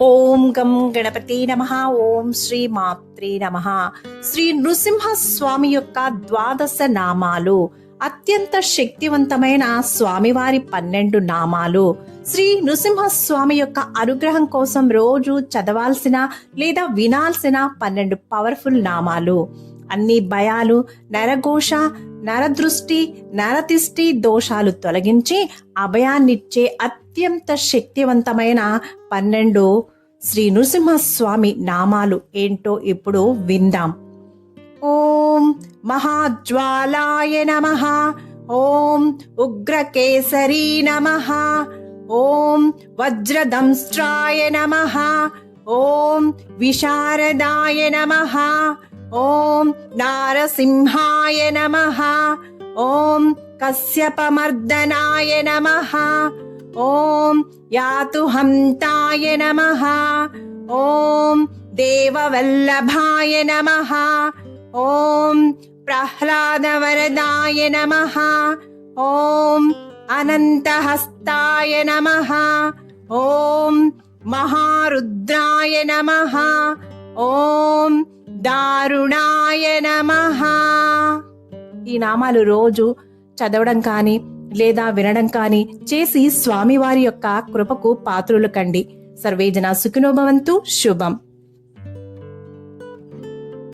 ఓం గం గణపతి నమః. ఓం శ్రీ మాత్రే నమః. శ్రీ నృసింహ స్వామి యొక్క ద్వాదశ నామాలు, అత్యంత శక్తివంతమైన స్వామివారి 12 నామాలు. శ్రీ నృసింహ స్వామి యొక్క అనుగ్రహం కోసం రోజు చదవాల్సిన లేదా వినాల్సిన 12 పవర్ఫుల్ నామాలు. అన్ని భయాలు, నరఘోష, నరదృష్టి, నరతిష్టి దోషాలు తొలగించి అభయాన్నిచ్చే అత్యంత శక్తివంతమైన 12 శ్రీ నృసింహస్వామి నామాలు ఏంటో ఇప్పుడు విందాం. ఓం మహాజ్వాలాయ నమః. ఓం ఉగ్రకేసరీ నమః. ఓం వజ్రదంష్ట్రాయ నమః. ఓం విశారదాయ నమః. ఓం నారసింహాయ నమః. ఓం కశ్యపమర్దనాయ నమః. ఓం యాతుహంతాయ నమః. ఓం దేవవల్లభాయ నమః. ఓం ప్రహ్లాదవరదాయ నమః. ఓం అనంతహస్తాయ నమః. ఓం మహారుద్రాయ నమః. ఓం దారుణాయ నమః. ఈ నామాలు రోజు చదవడం కానీ లేదా వినడం కానీ చేసి స్వామివారి యొక్క కృపకు పాత్రులు కండి. సర్వేజన సుఖినో భవంతు. శుభం.